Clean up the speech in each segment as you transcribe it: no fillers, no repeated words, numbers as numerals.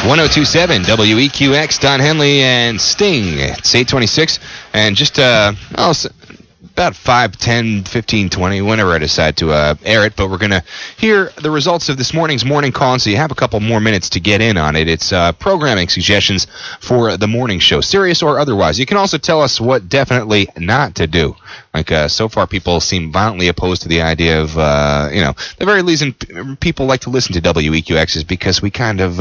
1027 WEQX, Don Henley and Sting. It's 8:26, and just about 5, 10, 15, 20, whenever I decide to air it, but we're going to hear the results of this morning's morning call, and so you have a couple more minutes to get in on it. It's programming suggestions for the morning show, serious or otherwise. You can also tell us what definitely not to do. Like, so far people seem violently opposed to the idea of, the very reason people like to listen to WEQX is because we kind of,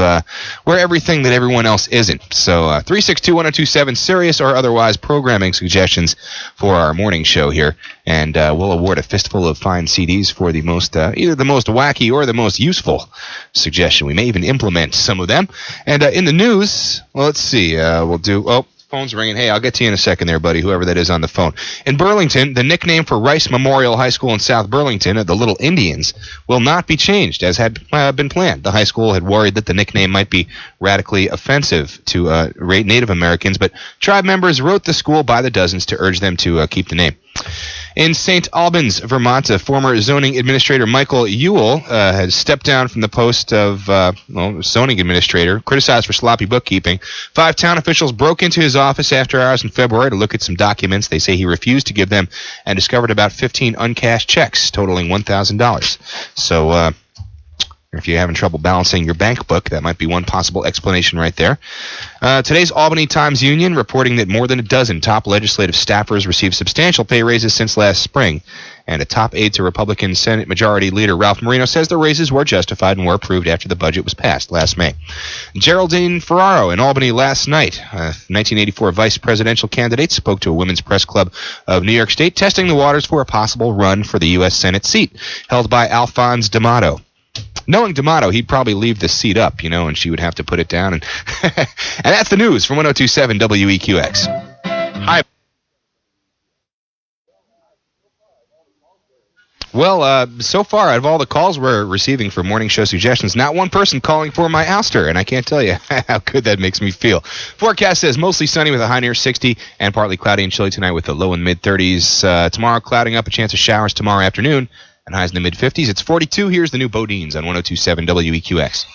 we're everything that everyone else isn't. So, 362-1027, serious or otherwise, programming suggestions for our morning show here, and we'll award a fistful of fine CDs for the most, either the most wacky or the most useful suggestion. We may even implement some of them. And in the news, well, let's see, we'll do, phone's ringing. Hey, I'll get to you in a second there, buddy, whoever that is on the phone. In Burlington, the nickname for Rice Memorial High School in South Burlington, the Little Indians, will not be changed, as had been planned. The high school had worried that the nickname might be radically offensive to Native Americans, but tribe members wrote the school by the dozens to urge them to keep the name. In St. Albans, Vermont, former zoning administrator Michael Ewell has stepped down from the post of zoning administrator, criticized for sloppy bookkeeping. 5 town officials broke into his office after hours in February to look at some documents. They say he refused to give them and discovered about 15 uncashed checks totaling $1,000. So, if you're having trouble balancing your bank book, that might be one possible explanation right there. Today's Albany Times-Union reporting that more than a dozen top legislative staffers received substantial pay raises since last spring. And a top aide to Republican Senate Majority Leader Ralph Marino says the raises were justified and were approved after the budget was passed last May. Geraldine Ferraro in Albany last night, 1984 vice presidential candidate, spoke to a women's press club of New York State, testing the waters for a possible run for the U.S. Senate seat, held by Alphonse D'Amato. Knowing D'Amato, he'd probably leave the seat up, and she would have to put it down. And that's the news from 1027 WEQX. Hi. Well, so far, out of all the calls we're receiving for morning show suggestions, not one person calling for my ouster, and I can't tell you how good that makes me feel. Forecast says mostly sunny with a high near 60 and partly cloudy and chilly tonight with a low in mid-30s. Tomorrow, clouding up, a chance of showers tomorrow afternoon. And highs in the mid-50s. It's 42. Here's the new Bodines on 1027 WEQX.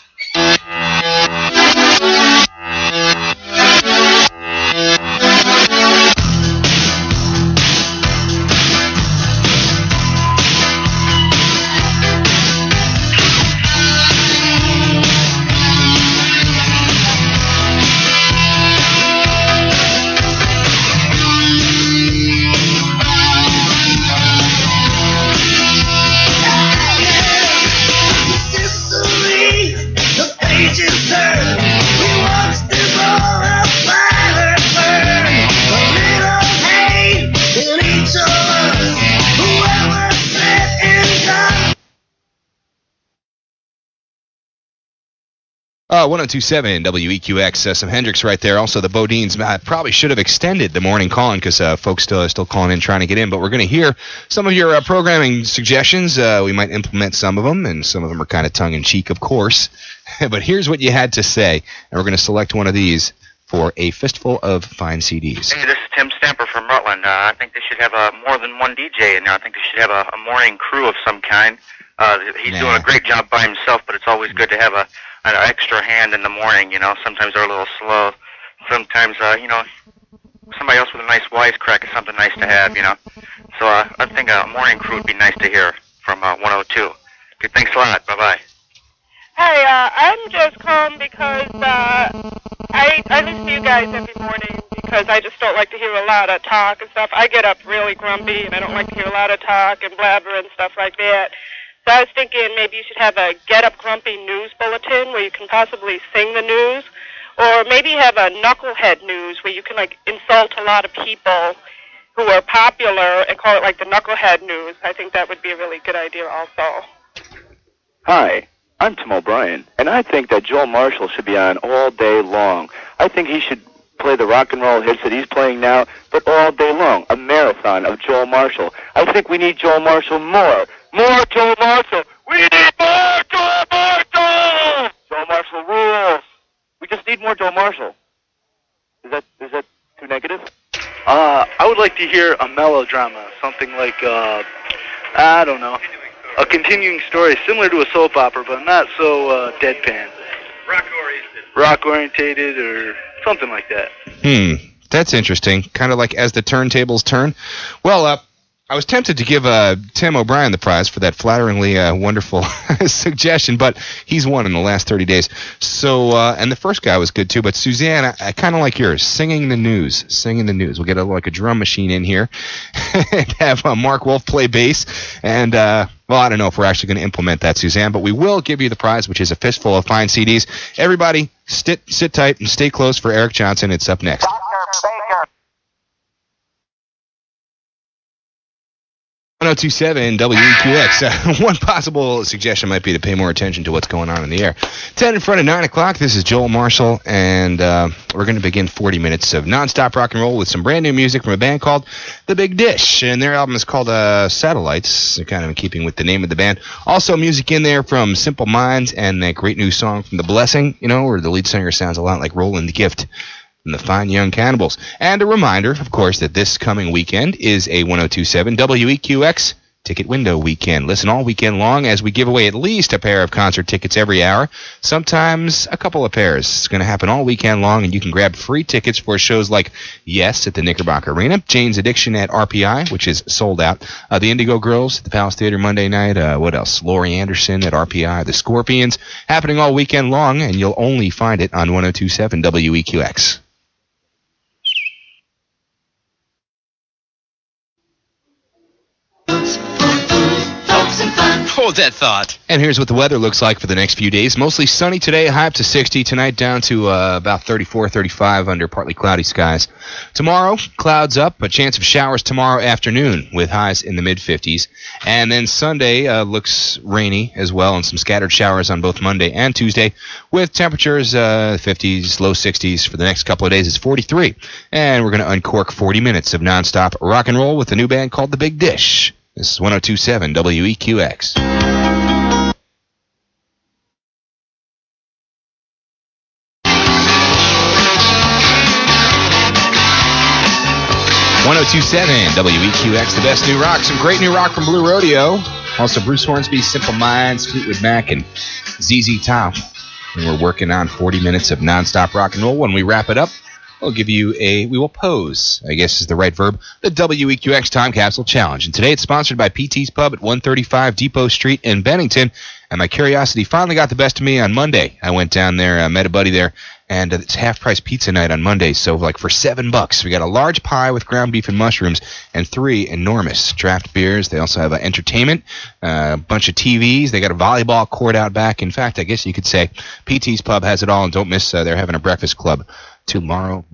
1027 WEQX, some Hendrix right there. Also, the Bodines. I probably should have extended the morning calling because folks still calling in trying to get in. But we're going to hear some of your programming suggestions. We might implement some of them, and some of them are kind of tongue-in-cheek, of course. But here's what you had to say, and we're going to select one of these for a fistful of fine CDs. Hey, this is Tim Stamper from Rutland. I think they should have more than one DJ in there. I think they should have a morning crew of some kind. He's doing a great job by himself, but it's always good to have an extra hand in the morning. Sometimes they're a little slow. Sometimes, somebody else with a nice wisecrack is something nice to have, So I think a morning crew would be nice to hear from 102. Okay, thanks a lot. Bye-bye. Hey, I'm just calling because I listen to you guys every morning because I just don't like to hear a lot of talk and stuff. I get up really grumpy, and I don't like to hear a lot of talk and blabber and stuff like that. So I was thinking maybe you should have a Get Up Grumpy news bulletin where you can possibly sing the news, or maybe have a Knucklehead news where you can, insult a lot of people who are popular and call it, the Knucklehead news. I think that would be a really good idea also. Hi, I'm Tim O'Brien, and I think that Joel Marshall should be on all day long. I think he should play the rock and roll hits that he's playing now, but all day long, a marathon of Joel Marshall. I think we need Joel Marshall more. More Joel Marshall. We need more Joel Marshall. Joel Marshall rules. We just need more Joel Marshall. Is that too negative? I would like to hear a melodrama, something like I don't know. a continuing story similar to a soap opera, but not so deadpan. Rock-orientated or something like that. That's interesting. Kind of like As the Turntables Turn. Well, I was tempted to give Tim O'Brien the prize for that flatteringly wonderful suggestion, but he's won in the last 30 days. So, and the first guy was good too, but Suzanne, I kind of like yours, singing the news. We'll get a drum machine in here and have Mark Wolf play bass. And, well, I don't know if we're actually going to implement that, Suzanne, but we will give you the prize, which is a fistful of fine CDs. Everybody, sit tight and stay close for Eric Johnson. It's up next. Baker. 1027 WEQX. One possible suggestion might be to pay more attention to what's going on in the air. 10 in front of 9 o'clock. This is Joel Marshall, and we're going to begin 40 minutes of nonstop rock and roll with some brand new music from a band called The Big Dish, and their album is called Satellites. They're kind of in keeping with the name of the band. Also music in there from Simple Minds and that great new song from The Blessing, where the lead singer sounds a lot like Roland Gift and the Fine Young Cannibals. And a reminder, of course, that this coming weekend is a 1027 WEQX ticket window weekend. Listen all weekend long as we give away at least a pair of concert tickets every hour, sometimes a couple of pairs. It's going to happen all weekend long, and you can grab free tickets for shows like Yes at the Knickerbocker Arena, Jane's Addiction at RPI, which is sold out, the Indigo Girls at the Palace Theater Monday night, what else? Laurie Anderson at RPI, the Scorpions, happening all weekend long, and you'll only find it on 1027 WEQX. Hold that thought. And here's what the weather looks like for the next few days. Mostly sunny today, high up to 60. Tonight down to about 34, 35 under partly cloudy skies. Tomorrow, clouds up, a chance of showers tomorrow afternoon with highs in the mid-50s. And then Sunday looks rainy as well, and some scattered showers on both Monday and Tuesday with temperatures 50s, low 60s for the next couple of days. It's 43. And we're going to uncork 40 minutes of nonstop rock and roll with a new band called The Big Dish. This is 1027 WEQX. 1027 WEQX, the best new rock. Some great new rock from Blue Rodeo. Also Bruce Hornsby, Simple Minds, Fleetwood Mac, and ZZ Top. And we're working on 40 minutes of nonstop rock and roll. When we wrap it up, we'll give you we will pose, I guess is the right verb, the WEQX Time Capsule Challenge. And today it's sponsored by PT's Pub at 135 Depot Street in Bennington. And my curiosity finally got the best of me on Monday. I went down there, met a buddy there, and it's half-price pizza night on Monday. So for $7, we got a large pie with ground beef and mushrooms and 3 enormous draft beers. They also have entertainment, a bunch of TVs. They got a volleyball court out back. In fact, I guess you could say PT's Pub has it all. And don't miss, they're having a breakfast club tomorrow